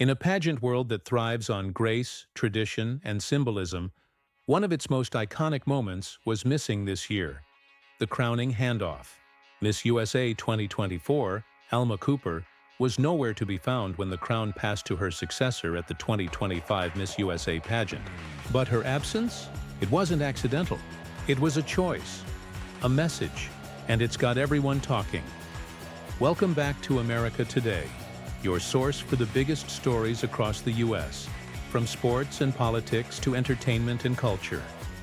In a pageant world that thrives on grace, tradition, and symbolism, one of its most iconic moments was missing this year: the crowning handoff. Miss USA 2024, Alma Cooper, was nowhere to be found when the crown passed to her successor at the 2025 Miss USA pageant. But her absence? It wasn't accidental. It was a choice, a message, and it's got everyone talking. Welcome back to America Today, your source for the biggest stories across the U.S., from sports and politics to entertainment and culture.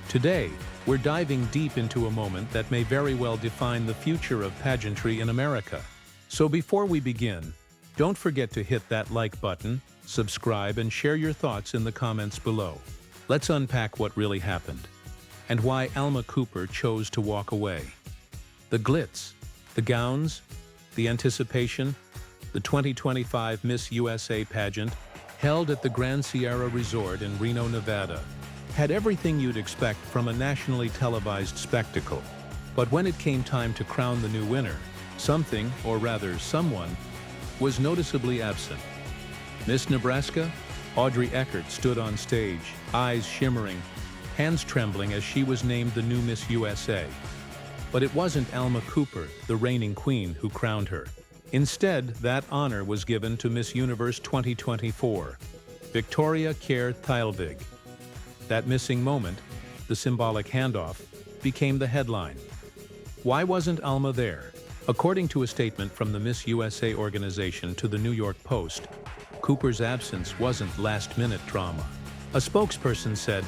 Today, we're diving deep into a moment that may very well define the future of pageantry in America. So before we begin, don't forget to hit that like button, subscribe, and share your thoughts in the comments below. Let's unpack what really happened, and why Alma Cooper chose to walk away. The glitz, the gowns, the anticipation. The 2025 Miss USA pageant, held at the Grand Sierra Resort in Reno, Nevada, had everything you'd expect from a nationally televised spectacle. But when it came time to crown the new winner, something, or rather someone, was noticeably absent. Miss Nebraska, Audrey Eckert, stood on stage, eyes shimmering, hands trembling as she was named the new Miss USA. But it wasn't Alma Cooper, the reigning queen, who crowned her. Instead, that honor was given to Miss Universe 2024, Victoria Kjær Thelvig. That missing moment, the symbolic handoff, became the headline. Why wasn't Alma there? According to a statement from the Miss USA organization to the New York Post, Cooper's absence wasn't last-minute drama. A spokesperson said,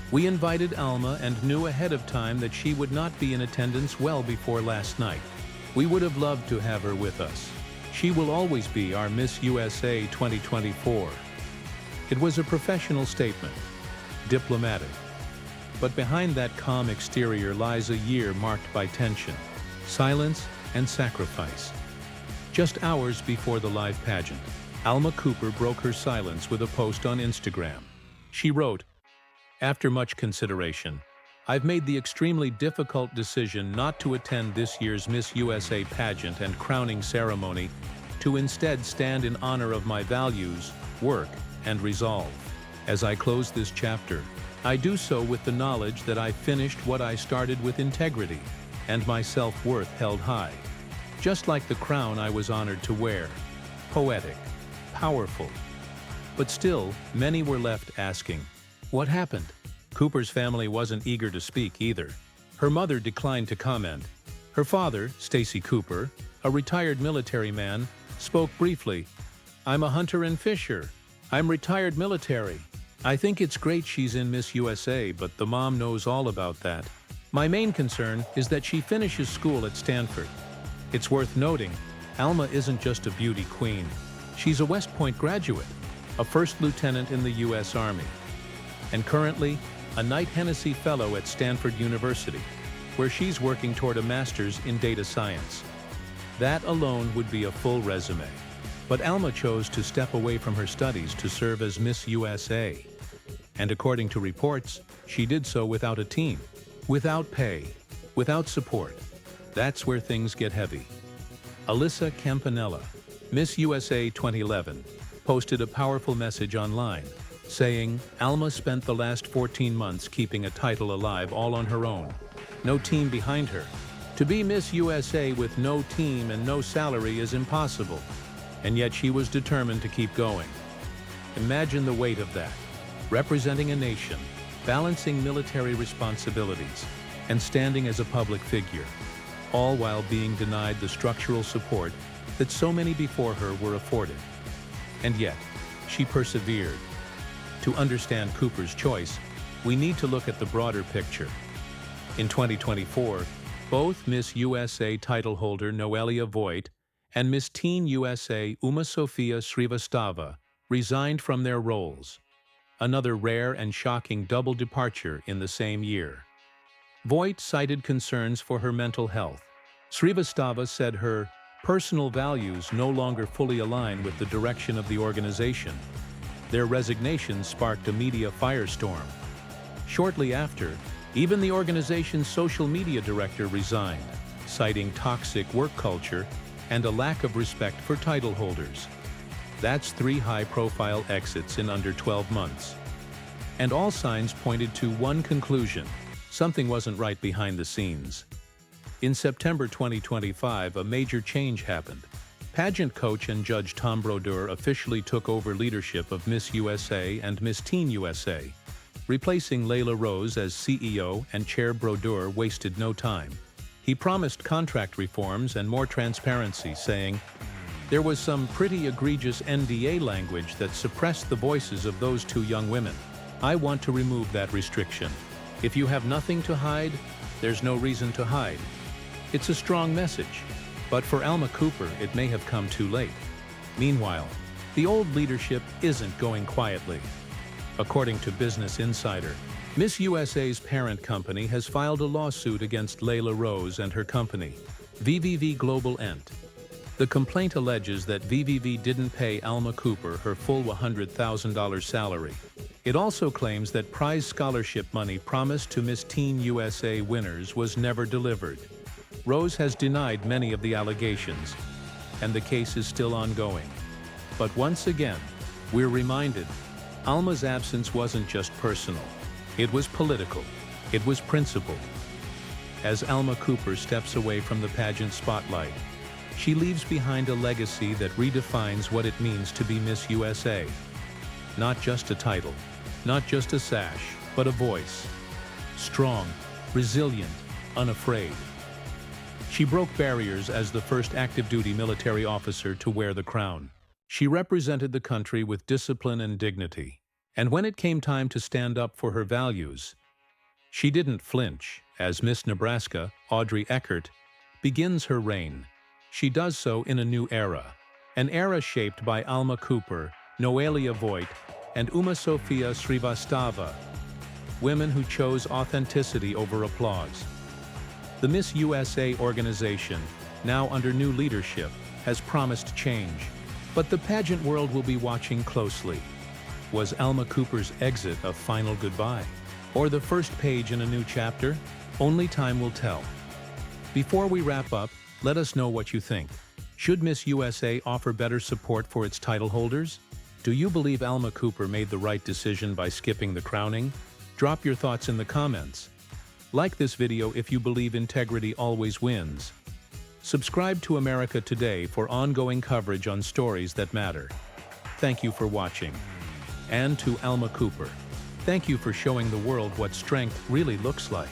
"We invited Alma and knew ahead of time that she would not be in attendance well before last night. We would have loved to have her with us. She will always be our Miss USA 2024. It was a professional statement, diplomatic. But behind that calm exterior lies a year marked by tension, silence, and sacrifice. Just hours before the live pageant, Alma Cooper broke her silence with a post on Instagram. She wrote, "After much consideration, I've made the extremely difficult decision not to attend this year's Miss USA pageant and crowning ceremony, to instead stand in honor of my values, work, and resolve. As I close this chapter, I do so with the knowledge that I finished what I started with integrity, and my self-worth held high. Just like the crown I was honored to wear. Poetic, powerful." But still, many were left asking, what happened? Cooper's family wasn't eager to speak either. Her mother declined to comment. Her father, Stacy Cooper, a retired military man, spoke briefly. "I'm a hunter and fisher. I'm retired military. I think it's great she's in Miss USA, but the mom knows all about that. My main concern is that she finishes school at Stanford." It's worth noting, Alma isn't just a beauty queen. She's a West Point graduate, a first lieutenant in the U.S. Army, and currently a Knight Hennessy Fellow at Stanford University, where she's working toward a master's in data science. That alone would be a full resume. But Alma chose to step away from her studies to serve as Miss USA. And according to reports, she did so without a team, without pay, without support. That's where things get heavy. Alyssa Campanella, Miss USA 2011, posted a powerful message online, saying, "Alma spent the last 14 months keeping a title alive all on her own. No team behind her. To be Miss USA with no team and no salary is impossible. And yet she was determined to keep going." Imagine the weight of that. Representing a nation, balancing military responsibilities, and standing as a public figure, all while being denied the structural support that so many before her were afforded. And yet, she persevered. To understand Cooper's choice, we need to look at the broader picture. In 2024, both Miss USA title holder Noelia Voigt and Miss Teen USA Uma Sofia Srivastava resigned from their roles. Another rare and shocking double departure in the same year. Voigt cited concerns for her mental health. Srivastava said her personal values no longer fully align with the direction of the organization. Their resignation sparked a media firestorm. Shortly after, even the organization's social media director resigned, citing toxic work culture and a lack of respect for title holders. That's 3 high-profile exits in under 12 months. And all signs pointed to one conclusion: something wasn't right behind the scenes. In September 2025, a major change happened. Pageant coach and judge Tom Brodeur officially took over leadership of Miss USA and Miss Teen USA. Replacing Layla Rose as CEO and Chair, Brodeur wasted no time. He promised contract reforms and more transparency, saying, "There was some pretty egregious NDA language that suppressed the voices of those 2 young women. I want to remove that restriction. If you have nothing to hide, there's no reason to hide." It's a strong message, but for Alma Cooper, it may have come too late. Meanwhile, the old leadership isn't going quietly. According to Business Insider, Miss USA's parent company has filed a lawsuit against Layla Rose and her company, VVV Global Ent. The complaint alleges that VVV didn't pay Alma Cooper her full $100,000 salary. It also claims that prize scholarship money promised to Miss Teen USA winners was never delivered. Rose has denied many of the allegations, and the case is still ongoing. But once again, we're reminded, Alma's absence wasn't just personal. It was political. It was principled. As Alma Cooper steps away from the pageant spotlight, she leaves behind a legacy that redefines what it means to be Miss USA. Not just a title, not just a sash, but a voice. Strong, resilient, unafraid. She broke barriers as the first active-duty military officer to wear the crown. She represented the country with discipline and dignity. And when it came time to stand up for her values, she didn't flinch. As Miss Nebraska, Audrey Eckert, begins her reign, she does so in a new era. An era shaped by Alma Cooper, Noelia Voigt, and Uma Sofia Srivastava, women who chose authenticity over applause. The Miss USA organization, now under new leadership, has promised change, but the pageant world will be watching closely. Was Alma Cooper's exit a final goodbye, or the first page in a new chapter? Only time will tell. Before we wrap up, let us know what you think. Should Miss USA offer better support for its title holders? Do you believe Alma Cooper made the right decision by skipping the crowning? Drop your thoughts in the comments. Like this video if you believe integrity always wins. Subscribe to America Today for ongoing coverage on stories that matter. Thank you for watching. And to Alma Cooper, thank you for showing the world what strength really looks like.